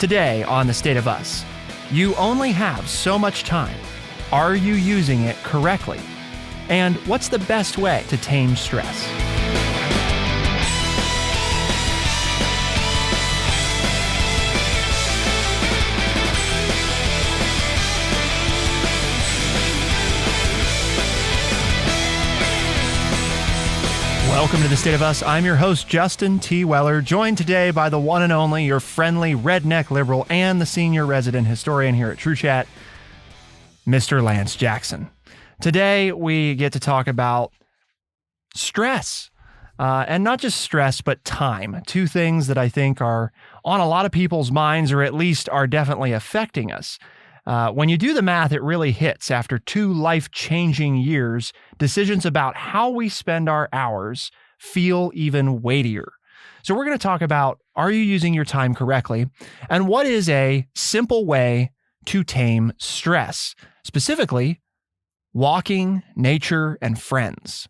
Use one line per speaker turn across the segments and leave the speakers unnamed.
Today on The State of Us, you only have so much time. Are you using it correctly? And what's the best way to tame stress? Welcome to The State of Us. I'm your host, Justin T. Weller, joined today by the one and only, your friendly redneck liberal and the senior resident historian here at True Chat, Mr. Lance Jackson. Today, we get to talk about stress, and not just stress, but time. Two things that I think are on a lot of people's minds, or at least are definitely affecting us. When you do the math, it really hits. After 2 life-changing years, decisions about how we spend our hours feel even weightier. So we're going to talk about, are you using your time correctly? And what is a simple way to tame stress? Specifically, walking, nature, and friends.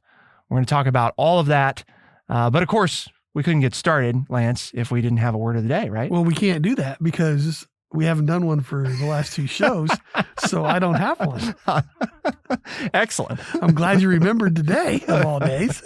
We're going to talk about all of that. But of course, we couldn't get started, Lance, if we didn't have a word of the day, right?
Well, we can't do that because we haven't done one for the last 2 shows, so I don't have one.
Excellent.
I'm glad you remembered today of all days.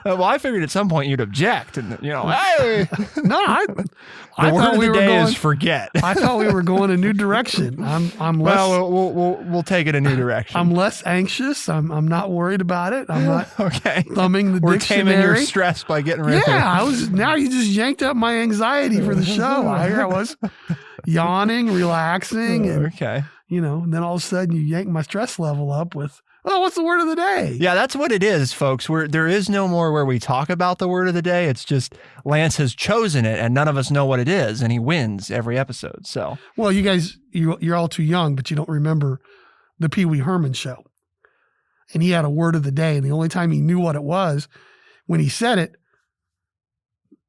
Well, I figured at some point you'd object, and hey,
No,
the word of the day is forget.
I thought we were going a new direction. I'm less.
Well, we'll take it a new direction.
I'm less anxious. I'm not worried about it. I'm not
okay.
thumbing the
We're
dictionary.
taming your stress by getting rid of it.
Yeah, now you just yanked up my anxiety for the show. I was yawning, relaxing, and
okay.
And then all of a sudden you yank my stress level up with, oh, what's the word of the day?
Yeah, that's what it is, folks. There is no more where we talk about the word of the day. It's just Lance has chosen it, and none of us know what it is, and he wins every episode. So,
well, you guys, you're all too young, but you don't remember the Pee Wee Herman show. And he had a word of the day, and the only time he knew what it was, when he said it,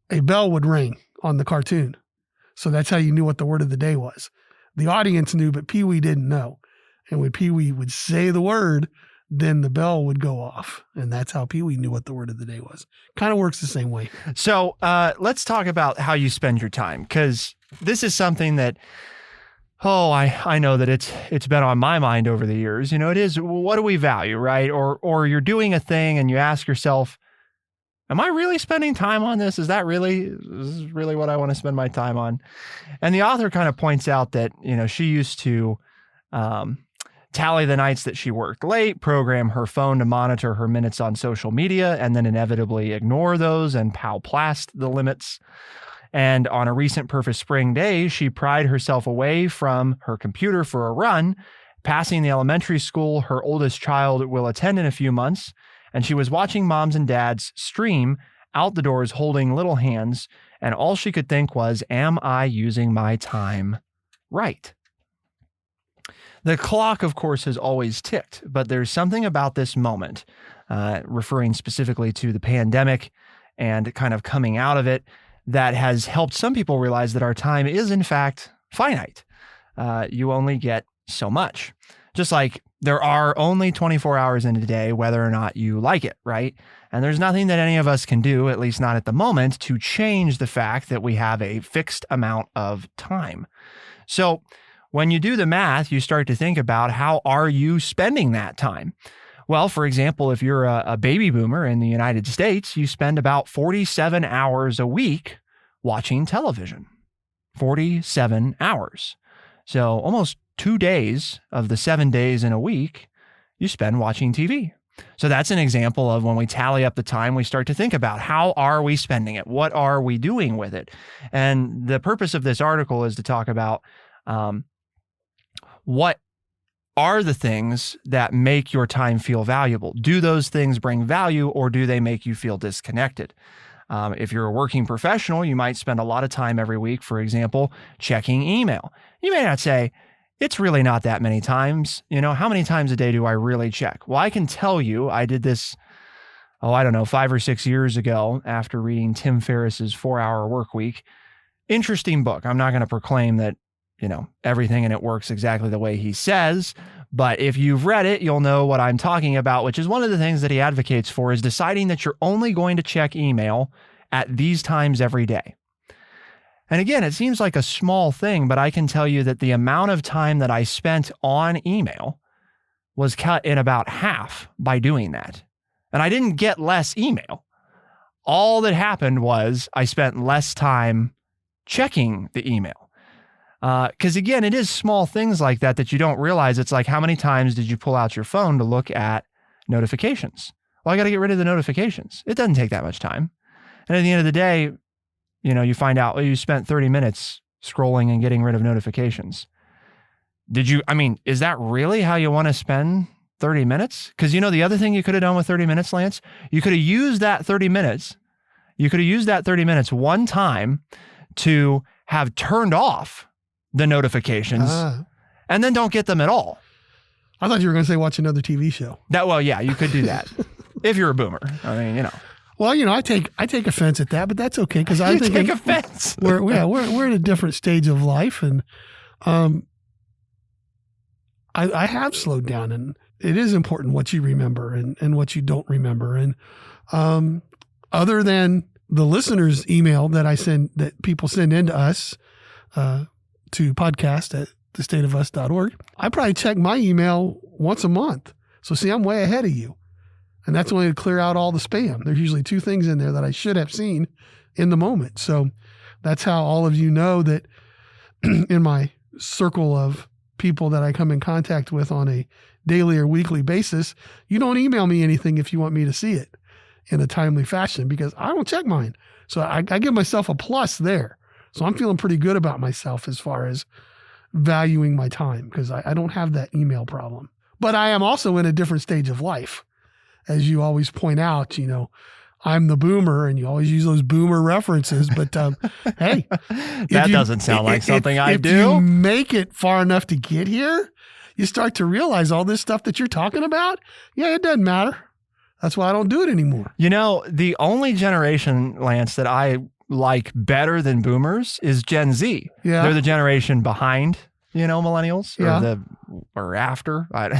a bell would ring on the cartoon. So that's how you knew what the word of the day was. The audience knew, but Pee Wee didn't know. And when Pee Wee would say the word, then the bell would go off. And that's how Pee Wee knew what the word of the day was. Kind of works the same way.
So let's talk about how you spend your time, because this is something that, I know that it's been on my mind over the years. It is, what do we value, right? Or you're doing a thing and you ask yourself, am I really spending time on this? Is this really what I want to spend my time on? And the author kind of points out that, she used to tally the nights that she worked late, program her phone to monitor her minutes on social media, and then inevitably ignore those and palplast the limits. And on a recent Perfect Spring day, she pried herself away from her computer for a run, passing the elementary school her oldest child will attend in a few months. And she was watching moms and dads stream out the doors holding little hands, and all she could think was, am I using my time right? The clock, of course, has always ticked, but there's something about this moment, referring specifically to the pandemic and kind of coming out of it, that has helped some people realize that our time is, in fact, finite. You only get so much. Just like there are only 24 hours in a day, whether or not you like it, right? And there's nothing that any of us can do, at least not at the moment, to change the fact that we have a fixed amount of time. So when you do the math, you start to think about, how are you spending that time? Well, for example, if you're a baby boomer in the United States, you spend about 47 hours a week watching television. 47 hours. So almost 2 days of the 7 days in a week you spend watching TV. So that's an example of when we tally up the time, we start to think about, how are we spending it? What are we doing with it? And the purpose of this article is to talk about what are the things that make your time feel valuable? Do those things bring value, or do they make you feel disconnected? If you're a working professional, you might spend a lot of time every week, for example, checking email. You may not say, it's really not that many times. How many times a day do I really check? Well, I can tell you, I did this, 5 or 6 years ago after reading Tim Ferriss's 4-Hour Workweek. Interesting book. I'm not going to proclaim that, everything in it works exactly the way he says, but if you've read it, you'll know what I'm talking about, which is one of the things that he advocates for, is deciding that you're only going to check email at these times every day. And again, it seems like a small thing, but I can tell you that the amount of time that I spent on email was cut in about half by doing that. And I didn't get less email. All that happened was I spent less time checking the email. Because again, it is small things like that you don't realize. It's like, how many times did you pull out your phone to look at notifications? Well, I got to get rid of the notifications. It doesn't take that much time. And at the end of the day, you find out, well, you spent 30 minutes scrolling and getting rid of notifications. Is that really how you want to spend 30 minutes? Because the other thing you could have done with 30 minutes, Lance, you could have used that 30 minutes. You could have used that 30 minutes one time to have turned off the notifications and then don't get them at all.
I thought you were going to say watch another TV show.
Yeah, you could do that if you're a boomer.
Well, I take offense at that, but that's okay because I think
take offense.
we're at a different stage of life, and I have slowed down, and it is important what you remember and what you don't remember. And other than the listeners' email that people send in to us to podcast@thestateofus.org, I probably check my email once a month. So see, I'm way ahead of you. And that's only to clear out all the spam. There's usually 2 things in there that I should have seen in the moment. So that's how all of you know that in my circle of people that I come in contact with on a daily or weekly basis, you don't email me anything if you want me to see it in a timely fashion because I don't check mine. So I give myself a plus there. So I'm feeling pretty good about myself as far as valuing my time because I don't have that email problem. But I am also in a different stage of life. As you always point out, I'm the boomer and you always use those boomer references, but hey.
That doesn't sound like something I do.
If you make it far enough to get here, you start to realize all this stuff that you're talking about. Yeah, it doesn't matter. That's why I don't do it anymore.
The only generation, Lance, that I like better than boomers is Gen Z.
Yeah.
They're the generation behind, millennials
Yeah.
or after. I'm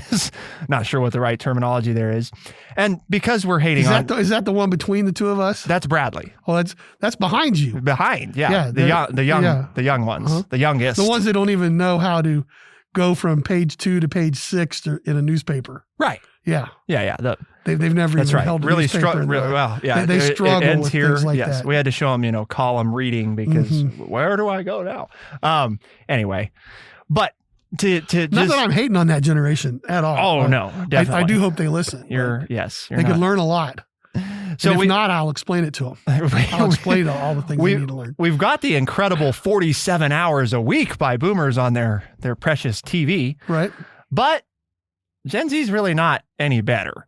not sure what the right terminology there is. And because we're hating
is that the one between the two of us?
That's Bradley.
Well, that's behind you.
Behind, yeah. The young ones, the youngest.
The ones that don't even know how to go from page 2 to page 6 in a newspaper.
Right.
Yeah.
Yeah.
They've never even held a newspaper. They struggle with things like that.
We had to show them, column reading because where do I go now? Anyway, but to
not that I'm hating on that generation at all.
Oh, no, definitely.
I do hope they listen.
They
could learn a lot. So if not, I'll explain it to them. I'll explain all the things they need to learn.
We've got the incredible 47 hours a week by boomers on their precious TV.
Right.
But Gen Z is really not any better.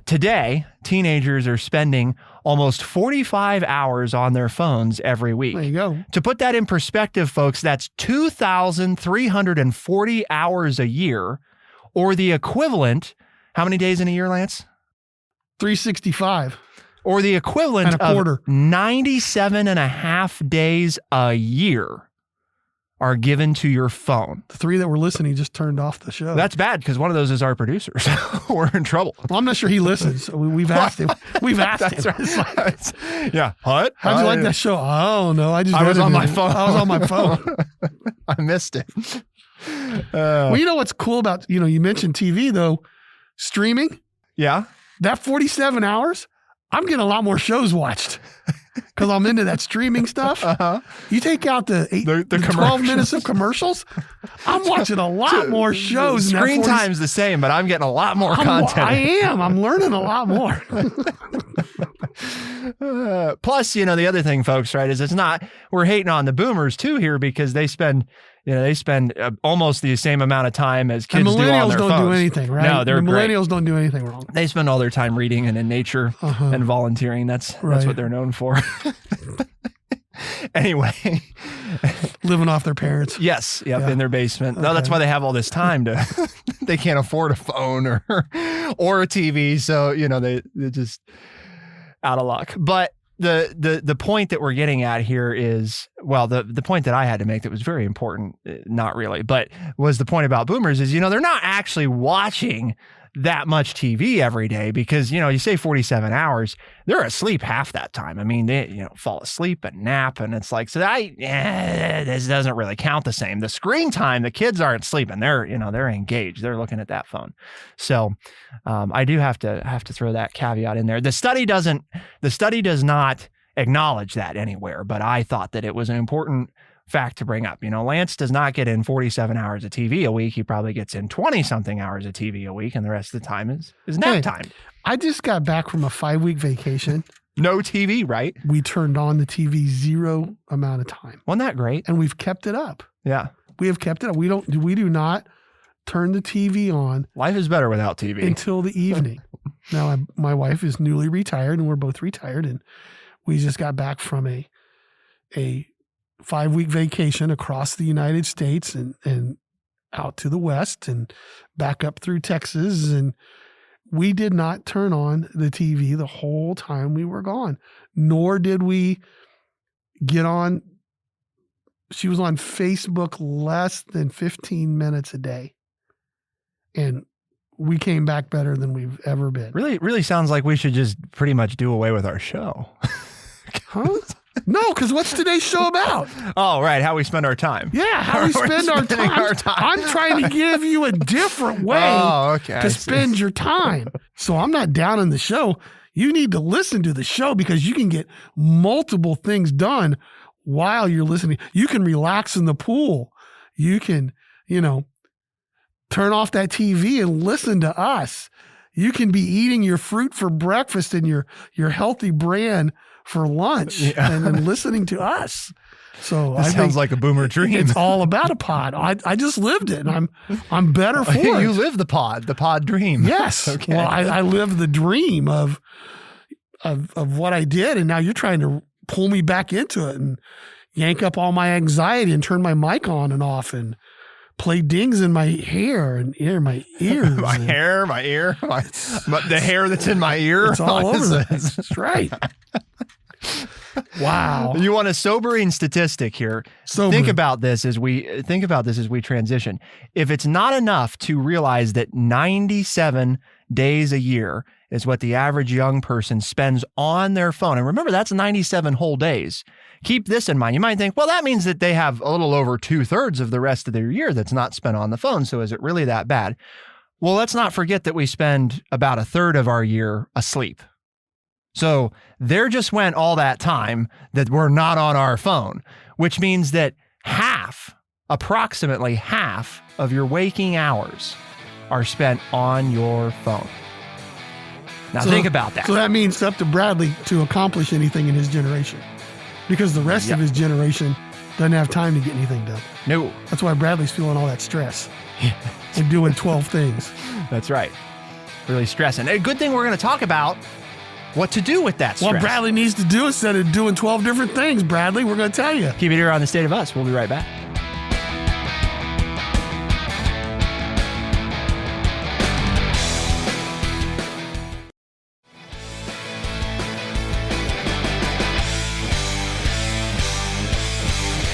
Today, teenagers are spending almost 45 hours on their phones every week.
There you go.
To put that in perspective, folks, that's 2,340 hours a year, or the equivalent, how many days in a year, Lance?
365.
Or the equivalent of 97 and a half days a year are given to your phone.
The 3 that were listening just turned off the show.
That's bad because one of those is our producer. So we're in trouble.
Well, I'm not sure he listens. So we've asked him. We've asked him.
Right. Yeah. What?
How'd you like that show? I don't know. I
was on my phone.
I was on my phone.
I missed it.
Well, you know what's cool about, you mentioned TV though, streaming.
Yeah.
That 47 hours, I'm getting a lot more shows watched because I'm into that streaming stuff.
Uh-huh.
You take out the 12 minutes of commercials, I'm watching a lot more shows.
Screen time's the same, but I'm getting a lot more content.
I am. I'm learning a lot more.
Plus, the other thing, folks, right, is we're hating on the boomers too here because they spend almost the same amount of time as kids do on their phones.
Millennials don't do anything, right?
No, they're
millennials don't do anything wrong.
They spend all their time reading and in nature and volunteering. That's what they're known for. Anyway.
Living off their parents.
Yes. Yep. In their basement. Okay. No, that's why they have all this time they can't afford a phone or a TV. So, they're just out of luck. But the point that we're getting at here is, well, the point that I had to make that was very important, not really, but was the point about boomers is, they're not actually watching that much TV every day because, you say 47 hours, they're asleep half that time. I mean, they, fall asleep and nap. And it's like, this doesn't really count the same. The screen time, the kids aren't sleeping. They're engaged. They're looking at that phone. So I do have to throw that caveat in there. The study does not acknowledge that anywhere, but I thought that it was an important fact to bring up. Lance does not get in 47 hours of TV a week. He probably gets in 20 something hours of TV a week, and the rest of the time is nap time.
I just got back from a 5-week vacation.
No TV, right?
We turned on the TV 0 amount of time.
Wasn't that great?
And we've kept it up.
Yeah.
We have kept it up. We do not turn the TV on.
Life is better without TV.
Until the evening. Now, my wife is newly retired, and we're both retired, and we just got back from a 5-week vacation across the United States and out to the West and back up through Texas. And we did not turn on the TV the whole time we were gone, nor did we get on. She was on Facebook less than 15 minutes a day. And we came back better than we've ever been.
Really sounds like we should just pretty much do away with our show.
Huh? No, because what's today's show about?
Oh, right. How we spend our time.
Yeah, how we spend our time. I'm trying to give you a different way to spend your time. So I'm not down on the show. You need to listen to the show because you can get multiple things done while you're listening. You can relax in the pool. You can, turn off that TV and listen to us. You can be eating your fruit for breakfast and your healthy bran for lunch and then listening to us. So
this sounds like a boomer dream.
It's all about a pod. I just lived it, and I'm better for it.
You live the pod dream.
Yes. Okay. Well, I lived the dream of what I did, and now you're trying to pull me back into it and yank up all my anxiety and turn my mic on and off and play dings in my hair and my ears.
My hair, my ear, the hair that's in my ear.
It's all over. That's right. Wow.
You want a sobering statistic here. Think about this as we transition. If it's not enough to realize that 97 days a year is what the average young person spends on their phone. And remember, that's 97 whole days. Keep this in mind. You might think, well, that means that they have a little over 2/3 of the rest of their year that's not spent on the phone. So is it really that bad? Well, let's not forget that we spend about 1/3 of our year asleep. So there just went all that time that we're not on our phone, which means that approximately half of your waking hours are spent on your phone. Now think about that.
So that means it's up to Bradley to accomplish anything in his generation because the rest of his generation doesn't have time to get anything done.
No.
That's why Bradley's feeling all that stress and doing 12 things.
That's right. Really stressing. A good thing we're going to talk about what to do with that stress.
What Bradley needs to do instead of doing 12 different things, Bradley, we're going to tell you.
Keep it here on The State of Us. We'll be right back.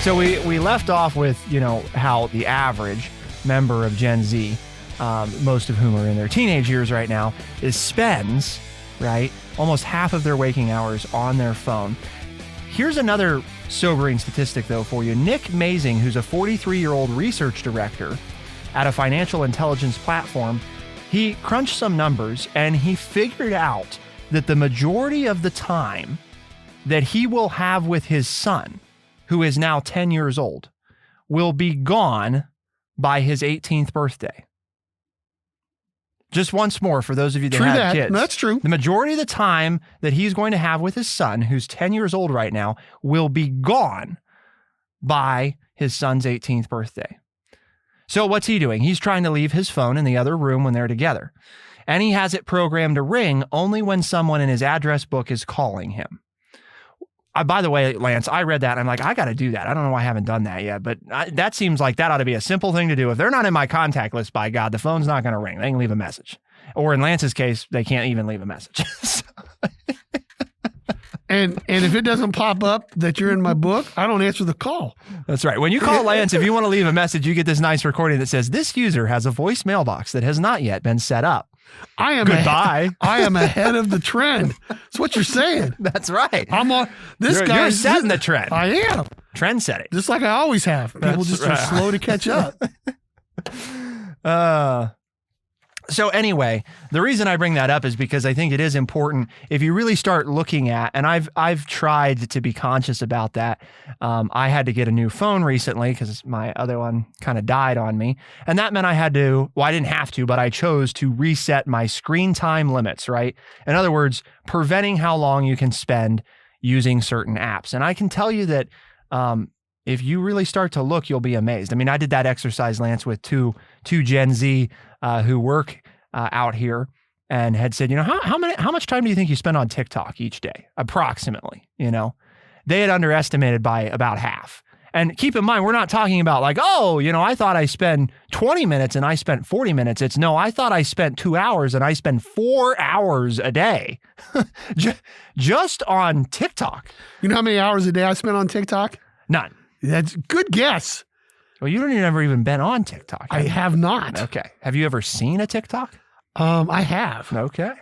So we left off with, how the average member of Gen Z, most of whom are in their teenage years right now, spends, right, almost half of their waking hours on their phone. Here's another sobering statistic, though, for you. Nick Mazing, who's a 43-year-old research director at a financial intelligence platform, he crunched some numbers and he figured out that the majority of the time that he will have with his son, who is now 10 years old, will be gone by his 18th birthday. Just once more, for those of you that have kids.
That's true.
The majority of the time that he's going to have with his son, who's 10 years old right now, will be gone by his son's 18th birthday. So what's he doing? He's trying to leave his phone in the other room when they're together. And he has it programmed to ring only when someone in his address book is calling him. By the way, Lance, I read that and I'm like, I got to do that. I don't know why I haven't done that yet, but that seems like that ought to be a simple thing to do. If they're not in my contact list, by God, the phone's not going to ring. They can leave a message. Or in Lance's case, they can't even leave a message.
And if it doesn't pop up that you're in my book, I don't answer the call.
That's right. When you call Lance, if you want to leave a message, you get this nice recording that says, this user has a voice mailbox that has not yet been set up.
I am
Goodbye.
I am ahead of the trend. That's what you're saying.
That's right.
I'm on this
You're
guy.
setting the trend.
I am.
Trend setting.
Just like I always have. People
That's
just
right.
are slow to catch up.
So anyway, the reason I bring that up is because I think it is important if you really start looking at, and I've tried to be conscious about that. I had to get a new phone recently because my other one kind of died on me. And that meant I didn't have to, but I chose to reset my screen time limits, right? In other words, preventing how long you can spend using certain apps. And I can tell you that if you really start to look, you'll be amazed. I mean, I did that exercise, Lance, with two Gen Z who work out here, and had said, how much time do you think you spend on TikTok each day? Approximately, they had underestimated by about half. And keep in mind, we're not talking about like, I thought I spent 20 minutes and I spent 40 minutes. It's no, I thought I spent 2 hours and I spend 4 hours a day just on TikTok.
You know how many hours a day I spend on TikTok?
None.
That's a good guess.
Well, you don't ever even been on TikTok.
I have not.
Okay. Have you ever seen a TikTok?
I have.
Okay.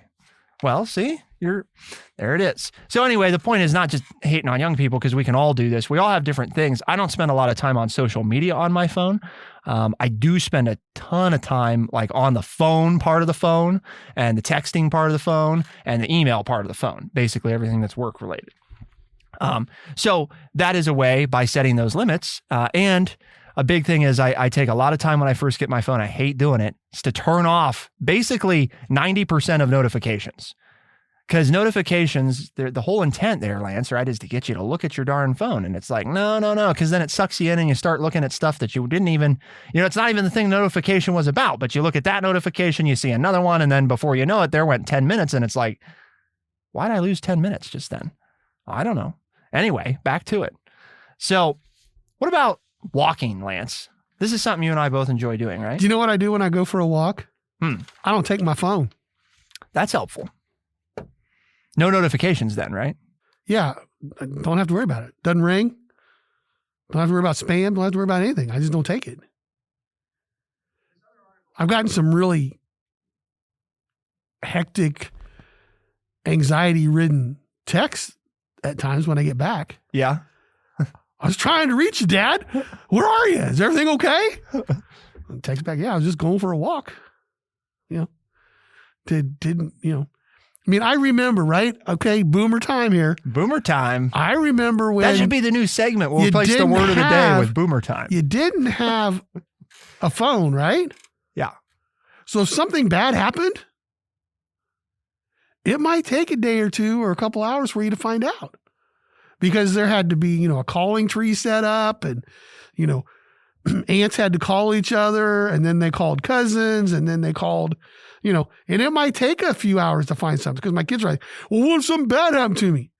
Well, see, there it is. So anyway, the point is not just hating on young people, because we can all do this. We all have different things. I don't spend a lot of time on social media on my phone. I do spend a ton of time like on the phone part of the phone, and the texting part of the phone, and the email part of the phone, basically everything that's work related. So that is a way by setting those limits. And a big thing is I take a lot of time when I first get my phone. I hate doing it. It's to turn off basically 90% of notifications. Because notifications, the whole intent there, Lance, right, is to get you to look at your darn phone. And it's like, no, because then it sucks you in and you start looking at stuff that you didn't even, it's not even the thing notification was about. But you look at that notification, you see another one, and then before you know it, there went 10 minutes. And it's like, why did I lose 10 minutes just then? I don't know. Anyway, back to it. So what about walking, Lance? This is something you and I both enjoy doing, right?
Do you know what I do when I go for a walk? I don't take my phone.
That's helpful. No notifications then, right?
Yeah. I don't have to worry about it. Doesn't ring. Don't have to worry about spam. Don't have to worry about anything. I just don't take it. I've gotten some really hectic, anxiety-ridden texts at times when I get back.
Yeah.
I was trying to reach you, Dad. Where are you? Is everything okay? Text back, yeah, I was just going for a walk. I mean, I remember, right? Okay, boomer time here.
Boomer time.
I remember when...
That should be the new segment. We'll replace the word of the day with boomer time.
You didn't have a phone, right?
Yeah.
So if something bad happened, it might take a day or two or a couple hours for you to find out. Because there had to be, a calling tree set up, and, aunts had to call each other, and then they called cousins, and then they called, and it might take a few hours to find something, because my kids are like, well, what if something bad happened to me?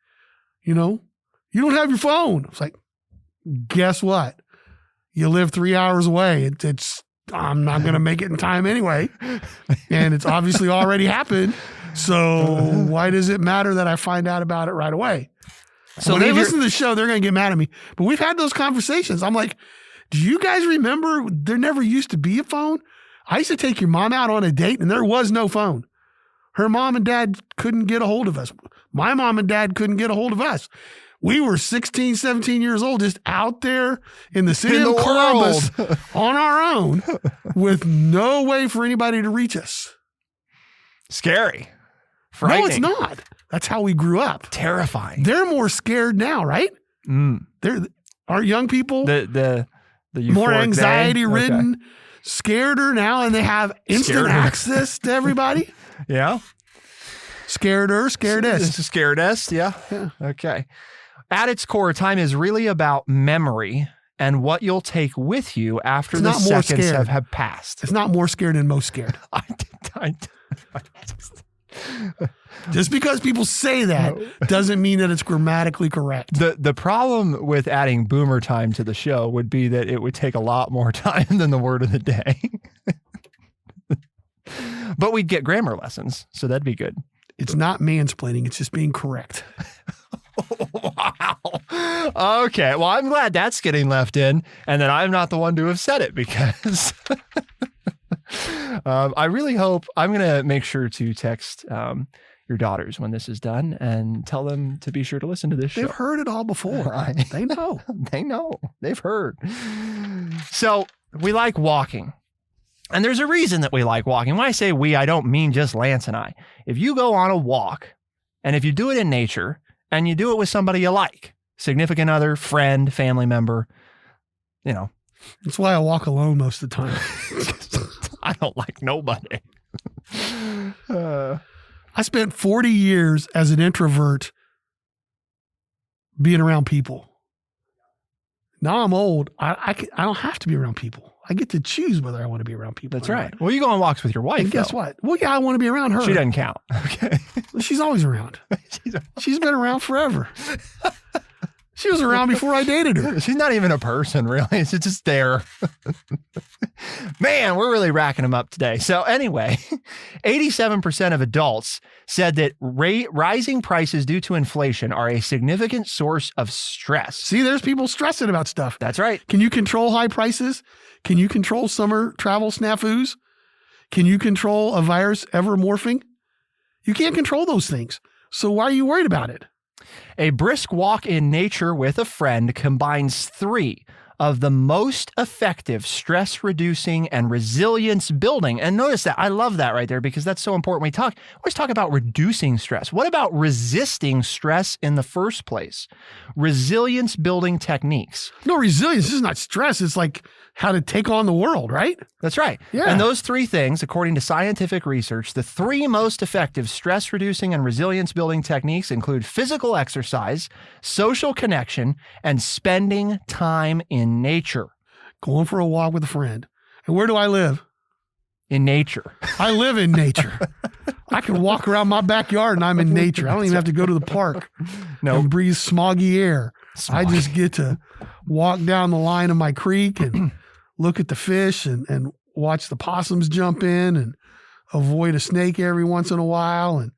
You don't have your phone. It's like, guess what? You live 3 hours away. I'm not going to make it in time anyway. And it's obviously already happened. So why does it matter that I find out about it right away? So when they listen to the show, they're going to get mad at me. But we've had those conversations. I'm like, do you guys remember there never used to be a phone? I used to take your mom out on a date and there was no phone. Her mom and dad couldn't get a hold of us. My mom and dad couldn't get a hold of us. We were 16, 17 years old, just out there in the city of Columbus on our own with no way for anybody to reach us.
Scary.
No, it's not. That's how we grew up.
Terrifying.
They're more scared now, right? Our young people,
the
more anxiety ridden, scareder now, and they have instant access to everybody.
Yeah.
Scaredest.
Scaredest, yeah. Okay. At its core, time is really about memory and what you'll take with you after the seconds have passed.
It's not more scared than most scared. Just because people say that doesn't mean that it's grammatically correct.
The problem with adding boomer time to the show would be that it would take a lot more time than the word of the day. But we'd get grammar lessons, so that'd be good.
It's not mansplaining. It's just being correct.
Wow. Okay. Well, I'm glad that's getting left in, and that I'm not the one to have said it, because I really hope I'm going to make sure to text your daughters when this is done and tell them to be sure to listen to this show.
They've heard it all before. They know.
They know. They've heard. So we like walking. And there's a reason that we like walking. When I say we, I don't mean just Lance and I. If you go on a walk, and if you do it in nature, and you do it with somebody you like, significant other, friend, family member, you know.
That's why I walk alone most of the time.
I don't like nobody.
I spent 40 years as an introvert being around people. Now I'm old. I don't have to be around people. I get to choose whether I want to be around people.
That's right. Well, you go on walks with your wife.
And guess what? Well, yeah, I want to be around her.
She doesn't count. Okay.
She's always around. She's been around forever. She was around before I dated her.
She's not even a person, really. It's just there. Man, we're really racking them up today. So anyway, 87% of adults said that rising prices due to inflation are a significant source of stress.
See, there's people stressing about stuff.
That's right.
Can you control high prices? Can you control summer travel snafus? Can you control a virus ever morphing? You can't control those things. So why are you worried about it?
A brisk walk in nature with a friend combines 3 of the most effective stress reducing and resilience building. And notice that. I love that right there because that's so important. We always talk about reducing stress. What about resisting stress in the first place? Resilience building techniques.
No, resilience is not stress. It's like how to take on the world, right?
That's right.
Yeah.
And those 3 things, according to scientific research, the 3 most effective stress reducing and resilience building techniques include physical exercise, social connection, and spending time in nature.
Going for a walk with a friend. And where do I live?
In nature.
I live in nature. I can walk around my backyard and I'm in nature. I don't even have to go to the park and breathe smoggy air. I just get to walk down the line of my creek and look at the fish and watch the possums jump in and avoid a snake every once in a while and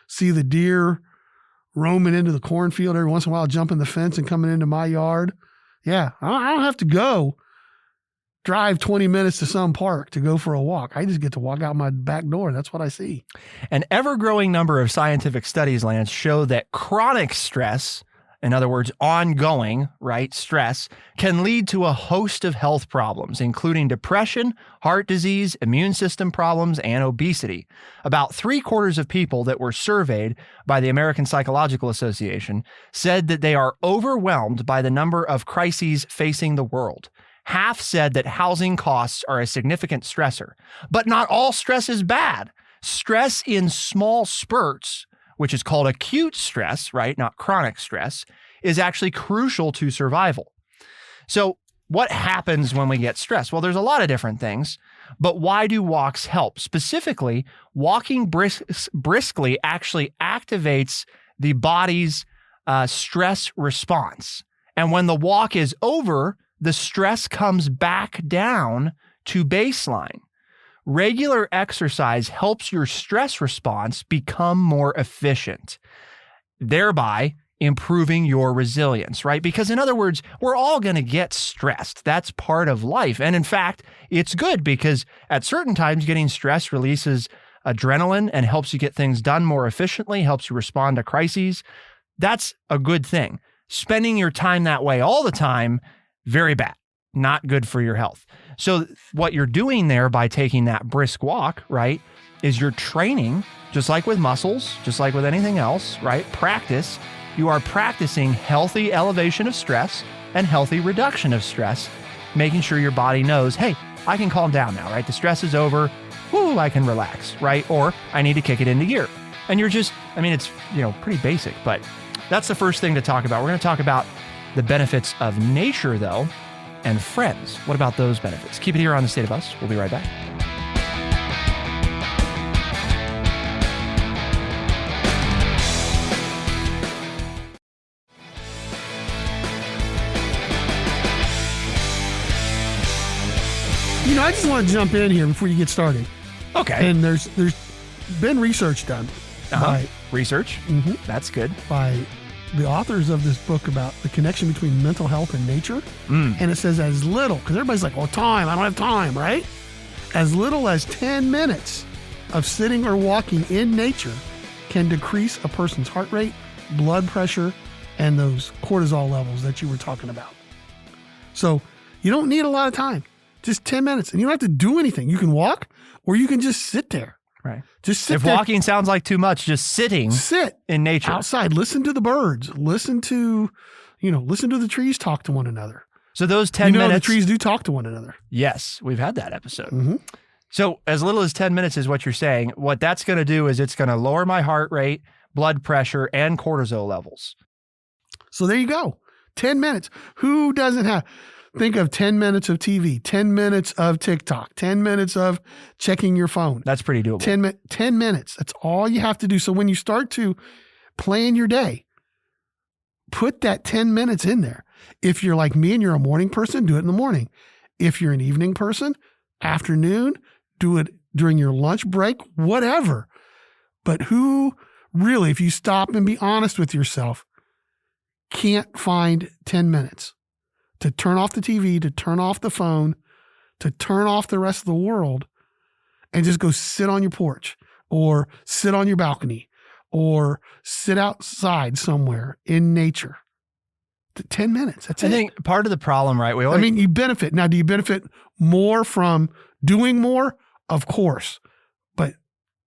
see the deer roaming into the cornfield every once in a while, jumping the fence and coming into my yard. Yeah, I don't have to drive 20 minutes to some park to go for a walk. I just get to walk out my back door. That's what I see.
An ever-growing number of scientific studies, Lance, show that chronic stress, in other words, ongoing, right, stress, can lead to a host of health problems, including depression, heart disease, immune system problems, and obesity. About 3/4 of people that were surveyed by the American Psychological Association said that they are overwhelmed by the number of crises facing the world. Half said that housing costs are a significant stressor. But not all stress is bad. Stress in small spurts, which is called acute stress, right? Not chronic stress, is actually crucial to survival. So what happens when we get stressed? Well, there's a lot of different things, but why do walks help? Specifically, walking briskly actually activates the body's stress response. And when the walk is over, the stress comes back down to baseline. Regular exercise helps your stress response become more efficient, thereby improving your resilience, right? Because in other words, we're all going to get stressed. That's part of life. And in fact, it's good because at certain times, getting stressed releases adrenaline and helps you get things done more efficiently, helps you respond to crises. That's a good thing. Spending your time that way all the time, very bad. Not good for your health. So what you're doing there by taking that brisk walk, right, is you're training, just like with muscles, just like with anything else, right? Practice. You are practicing healthy elevation of stress and healthy reduction of stress, making sure your body knows, hey, I can calm down now, right? The stress is over. Woo, I can relax, right? Or I need to kick it into gear. And you're just, it's, pretty basic, but that's the first thing to talk about. We're going to talk about the benefits of nature, though, and friends. What about those benefits? Keep it here on The State of Us. We'll be right back.
I just want to jump in here before you get started.
Okay.
And there's been research done by
research. That's good.
By the authors of this book about the connection between mental health and nature. And it says as little, because everybody's like, well, time, I don't have time, right? As little as 10 minutes of sitting or walking in nature can decrease a person's heart rate, blood pressure, and those cortisol levels that you were talking about. So you don't need a lot of time, just 10 minutes. And you don't have to do anything. You can walk or you can just sit there.
Right.
Just sit
if
there.
Walking sounds like too much, just sitting in nature.
Outside, listen to the birds, listen to the trees talk to one another.
So those 10 minutes.
The trees do talk to one another.
Yes, we've had that episode.
Mm-hmm.
So as little as 10 minutes is what you're saying. What that's going to do is it's going to lower my heart rate, blood pressure, and cortisol levels.
So there you go. 10 minutes. Who doesn't have? Think of 10 minutes of TV, 10 minutes of TikTok, 10 minutes of checking your phone.
That's pretty doable.
10 minutes. That's all you have to do. So when you start to plan your day, put that 10 minutes in there. If you're like me and you're a morning person, do it in the morning. If you're an evening person, afternoon, do it during your lunch break, whatever. But who really, if you stop and be honest with yourself, can't find 10 minutes to turn off the TV, to turn off the phone, to turn off the rest of the world and just go sit on your porch or sit on your balcony or sit outside somewhere in nature? 10 minutes. That's it.
I think part of the problem, right?
You benefit. Now, do you benefit more from doing more? Of course. But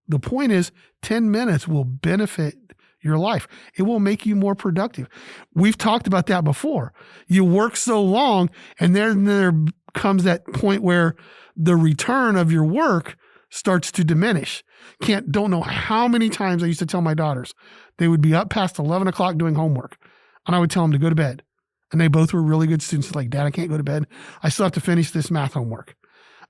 the point is 10 minutes will benefit your life. It will make you more productive. We've talked about that before. You work so long and then there comes that point where the return of your work starts to diminish. Don't know how many times I used to tell my daughters, they would be up past 11 o'clock doing homework. And I would tell them to go to bed. And they both were really good students. Like, Dad, I can't go to bed. I still have to finish this math homework.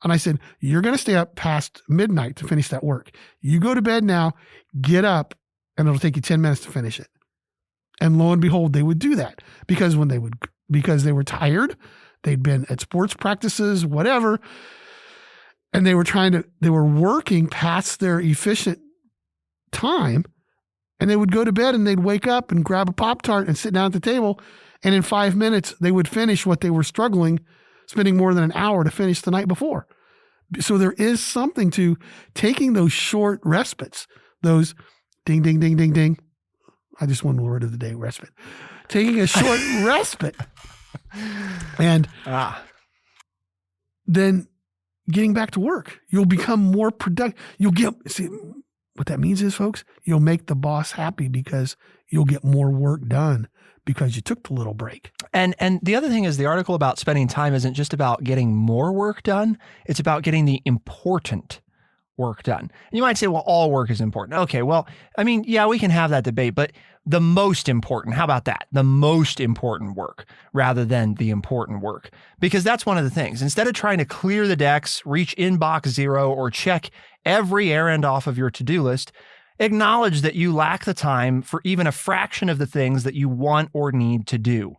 And I said, you're going to stay up past midnight to finish that work. You go to bed now, get up, and it'll take you 10 minutes to finish it. And lo and behold, they would do that because they were tired. They'd been at sports practices, whatever. And they were working past their efficient time. And they would go to bed and they'd wake up and grab a Pop-Tart and sit down at the table. And in 5 minutes, they would finish what they were spending more than an hour to finish the night before. So there is something to taking those short respites, those ding, ding, ding, ding, ding. I just won the word of the day, respite. Taking a short respite and then getting back to work. You'll become more productive. See, what that means is, folks, you'll make the boss happy because you'll get more work done because you took the little break.
And the other thing is the article about spending time isn't just about getting more work done. It's about getting the important work done. And you might say, well, all work is important. Okay, well, yeah, we can have that debate, but the most important, how about that? The most important work rather than the important work. Because that's one of the things. Instead of trying to clear the decks, reach inbox zero, or check every errand off of your to-do list, acknowledge that you lack the time for even a fraction of the things that you want or need to do.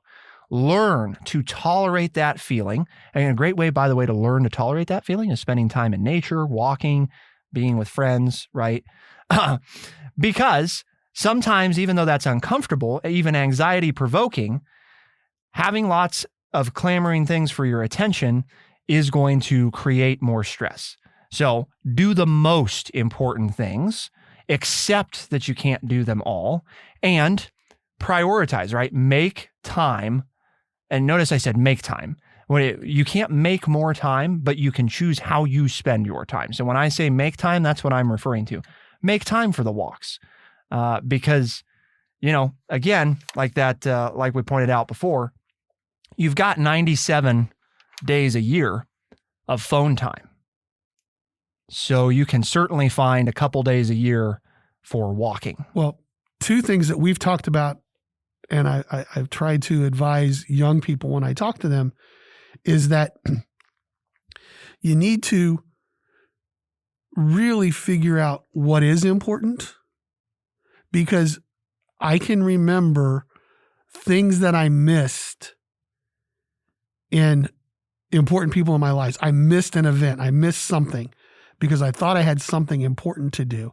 Learn to tolerate that feeling. And a great way, by the way, to learn to tolerate that feeling is spending time in nature, walking, being with friends, right? Because sometimes, even though that's uncomfortable, even anxiety provoking, having lots of clamoring things for your attention is going to create more stress. So do the most important things, accept that you can't do them all, and prioritize, right? Make time. And notice I said make time. You can't make more time, but you can choose how you spend your time. So when I say make time, that's what I'm referring to. Make time for the walks. Because, again, like that, like we pointed out before, you've got 97 days a year of phone time. So you can certainly find a couple days a year for walking.
Well, two things that we've talked about, and I've tried to advise young people when I talk to them, is that you need to really figure out what is important. Because I can remember things that I missed in important people in my lives. I missed an event. I missed something because I thought I had something important to do.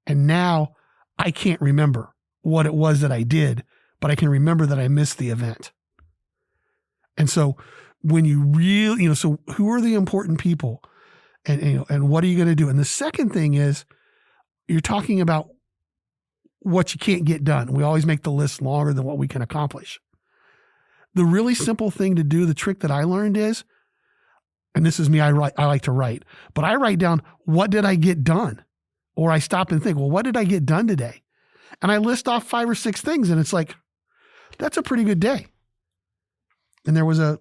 And now I can't remember what it was that I did, but I can remember that I missed the event. And so when you really, so who are the important people? And what are you going to do? And the second thing is you're talking about what you can't get done. We always make the list longer than what we can accomplish. The really simple thing to do, the trick that I learned is, and this is me, I like to write, but I write down, what did I get done? Or I stop and think, well, what did I get done today? And I list off 5 or 6 things, and it's like, that's a pretty good day. And there was a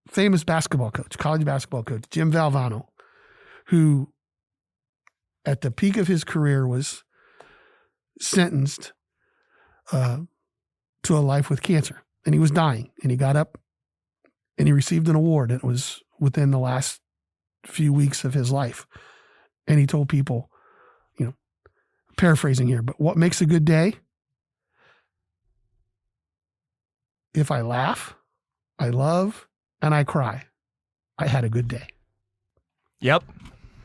famous basketball coach, college basketball coach, Jim Valvano, who at the peak of his career was sentenced to a life with cancer. And he was dying, and he got up and he received an award. And it was within the last few weeks of his life. And he told people, paraphrasing here, but what makes a good day? If I laugh, I love, and I cry, I had a good day.
Yep.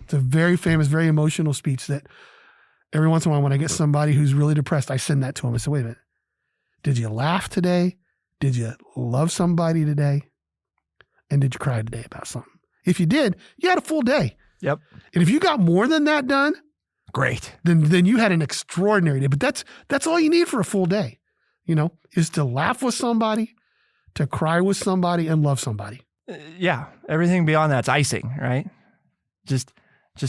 It's a very famous, very emotional speech that every once in a while when I get somebody who's really depressed, I send that to them. I say, wait a minute. Did you laugh today? Did you love somebody today? And did you cry today about something? If you did, you had a full day.
Yep.
And if you got more than that done,
great.
Then you had an extraordinary day. But that's all you need for a full day, is to laugh with somebody, to cry with somebody, and love somebody.
Yeah. Everything beyond that's icing, right? Just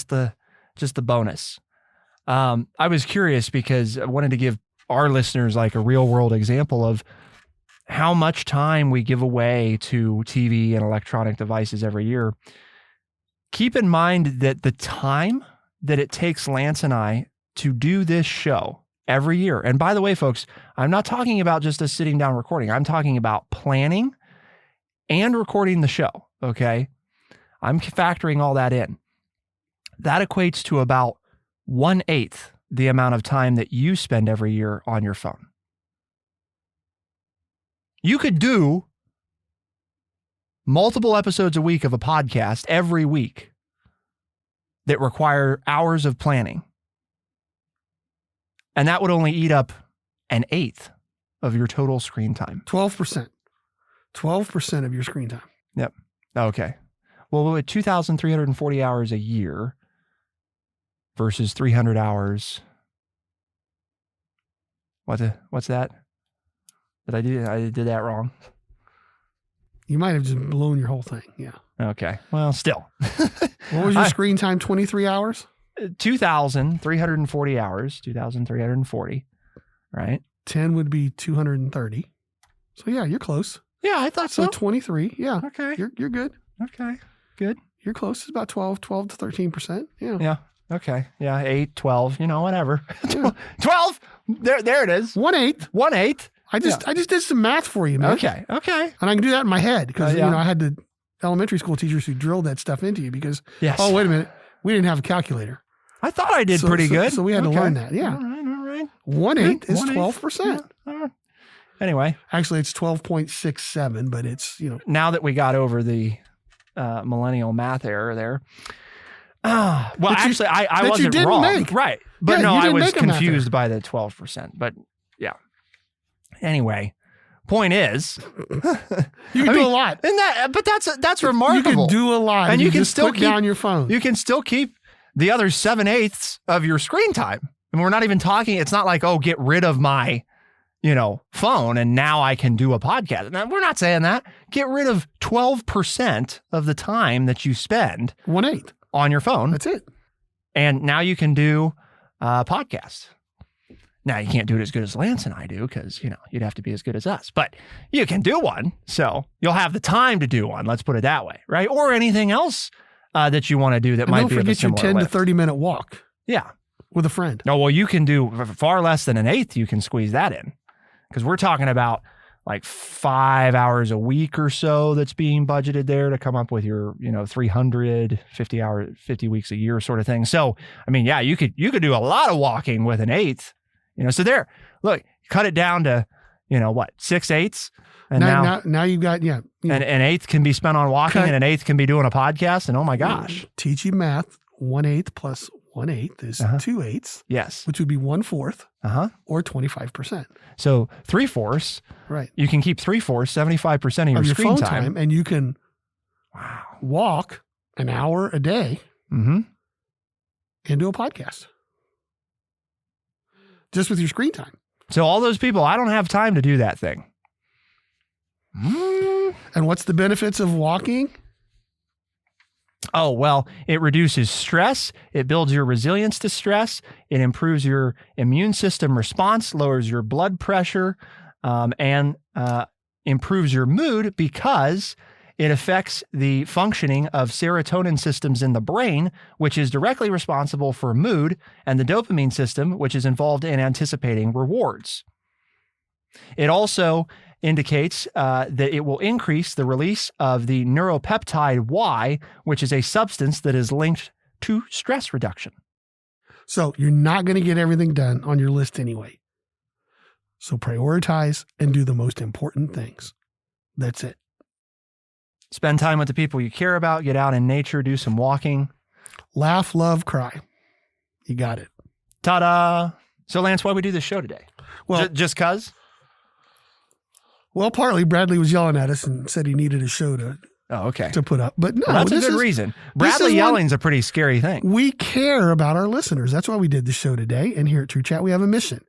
the bonus. I was curious because I wanted to give our listeners like a real world example of how much time we give away to TV and electronic devices every year. Keep in mind that the time that it takes Lance and I to do this show every year. And by the way, folks, I'm not talking about just us sitting down recording. I'm talking about planning and recording the show. Okay. I'm factoring all that in. That equates to about 1/8 the amount of time that you spend every year on your phone. You could do multiple episodes a week of a podcast every week that require hours of planning. And that would only eat up 1/8 of your total screen time.
12%. 12% of your screen time.
Yep. Okay. Well, with 2,340 hours a year versus 300 hours. What's that? I did that wrong.
You might have just blown your whole thing. Yeah.
Okay. Well, still.
What was your screen time? 23 hours?
2,340 hours, 2,340, right?
10 would be 230. So yeah, you're close.
Yeah, I thought
So 23. Yeah.
Okay.
You're good.
Okay. Good.
You're close. It's about 12 to 13%. Yeah.
Yeah. Okay. Yeah. 8, 12, whatever.
Yeah.
12. There it is.
1/8.
1/8.
I just did some math for you, man.
Okay.
And I can do that in my head because,
yeah.
I had the elementary school teachers who drilled that stuff into you because,
yes.
oh, wait a minute. We didn't have a calculator.
I thought I did pretty good.
So we had to learn that. Yeah.
All right.
1/8 is
1/8.
12%.
Yeah. Anyway.
Actually, it's 12.67, but it's,
Now that we got over the millennial math error there. Well, actually, I wasn't wrong.
Make.
Right. But
Yeah,
no,
you
I
didn't
was
make a math
confused by the 12%. But yeah. Anyway, point is,
you can do a lot.
But that's remarkable.
You can do a lot.
And you can
just
still
put down your phone.
You can still keep the other 7/8 of your screen time. And we're not even talking, it's not like, oh, get rid of my, phone and now I can do a podcast. Now, we're not saying that. Get rid of 12% of the time that you spend
1/8
on your phone.
That's it.
And now you can do a podcast. Now you can't do it as good as Lance and I do because, you'd have to be as good as us, but you can do one. So you'll have the time to do one. Let's put it that way. Right. Or anything else that you want to do that
And
might
don't
be of a
forget your
similar
10
lift.
to 30 minute walk.
Yeah.
With a friend.
No, well, you can do far less than 1/8. You can squeeze that in because we're talking about like 5 hours a week or so that's being budgeted there to come up with your, 350 weeks a year sort of thing. So, I mean, yeah, you could do a lot of walking with 1/8, so there, look, cut it down to, 6/8. And
now you've got,
and 1/8 can be spent on walking and 1/8 can be doing a podcast. And oh my gosh.
Teach you math. 1/8 plus 1/8 is 2/8.
Yes.
Which would be 1/4 or 25%.
So 3/4.
Right.
You can keep 3/4, 75% of your screen
phone time. And you can walk an hour a day
Mm-hmm.
and do a podcast just with your screen time.
So all those people, I don't have time to do that thing.
And what's the benefits of walking?
Oh, well, it reduces stress. It builds your resilience to stress. It improves your immune system response, lowers your blood pressure, and improves your mood because it affects the functioning of serotonin systems in the brain, which is directly responsible for mood, and the dopamine system, which is involved in anticipating rewards. It also indicates that it will increase the release of the neuropeptide Y, which is a substance that is linked to stress reduction.
So you're not going to get everything done on your list anyway. So prioritize and do the most important things. That's it.
Spend time with the people you care about, get out in nature, do some walking.
Laugh, love, cry. You got it.
Ta-da! So Lance, why we do this show today?
Well,
just cause?
Well, partly Bradley was yelling at us and said he needed a show to put up. But no,
well, that's a good reason. Bradley yelling's a pretty scary thing.
We care about our listeners. That's why we did the show today. And here at True Chat, we have a mission.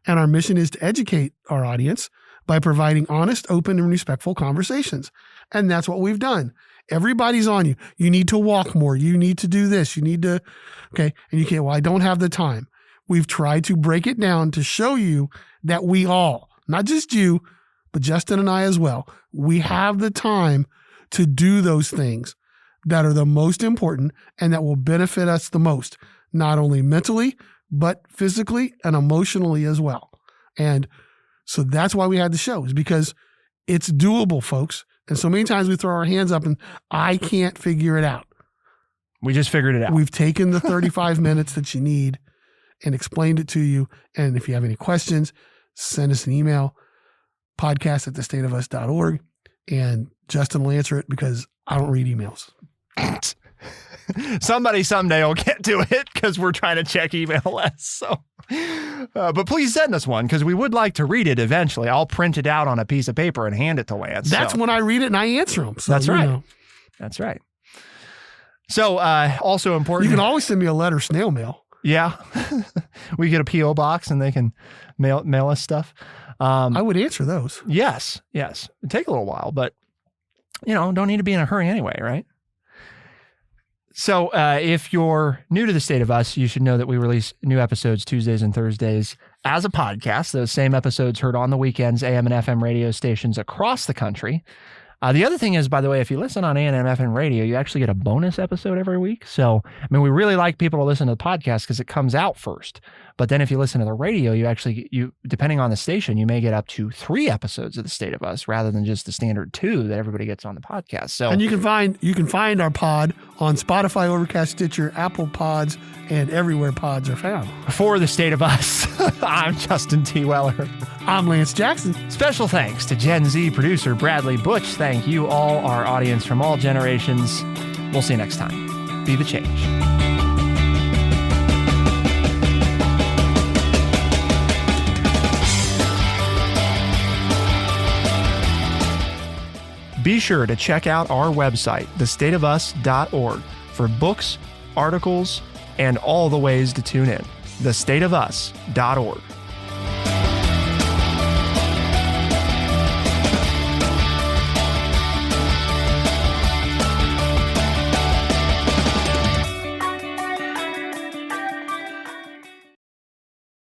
And our mission is to educate our audience by providing honest, open, and respectful conversations. And that's what we've done. Everybody's on you. You need to walk more. You need to do this. You need to, okay. And you can't, well, I don't have the time. We've tried to break it down to show you that we all, not just you, but Justin and I as well, we have the time to do those things that are the most important and that will benefit us the most, not only mentally, but physically and emotionally as well. And so that's why we had the show, is because it's doable, folks. And so many times we throw our hands up and I can't figure it out.
We just figured it out.
We've taken the 35 minutes that you need and explained it to you. And if you have any questions, send us an email, podcast@thestateofus.org, and Justin will answer it because I don't read emails.
Somebody someday will get to it because we're trying to check email less. So, but please send us one because we would like to read it eventually. I'll print it out on a piece of paper and hand it to Lance.
That's when I read it and I answer them. So,
that's right. That's right. So also important.
You can always send me a letter, snail mail.
Yeah. We get a P.O. box and they can mail us stuff.
I would answer those.
Yes. It'd take a little while, but don't need to be in a hurry anyway, right? So if you're new to the State of Us, you should know that we release new episodes Tuesdays and Thursdays as a podcast. Those same episodes heard on the weekends, AM and FM radio stations across the country. The other thing is, by the way, if you listen on AM and FM radio, you actually get a bonus episode every week. So, we really like people to listen to the podcast because it comes out first. But then if you listen to the radio, you depending on the station, you may get up to 3 episodes of the State of Us rather than just the standard 2 that everybody gets on the podcast. So,
and you can find our pod on Spotify, Overcast, Stitcher, Apple Pods, and everywhere pods are found.
For the State of Us, I'm Justin T. Weller.
I'm Lance Jackson.
Special thanks to Gen Z producer Bradley Butch. Thank you all, our audience from all generations. We'll see you next time. Be the change. Be sure to check out our website, thestateofus.org, for books, articles, and all the ways to tune in. thestateofus.org.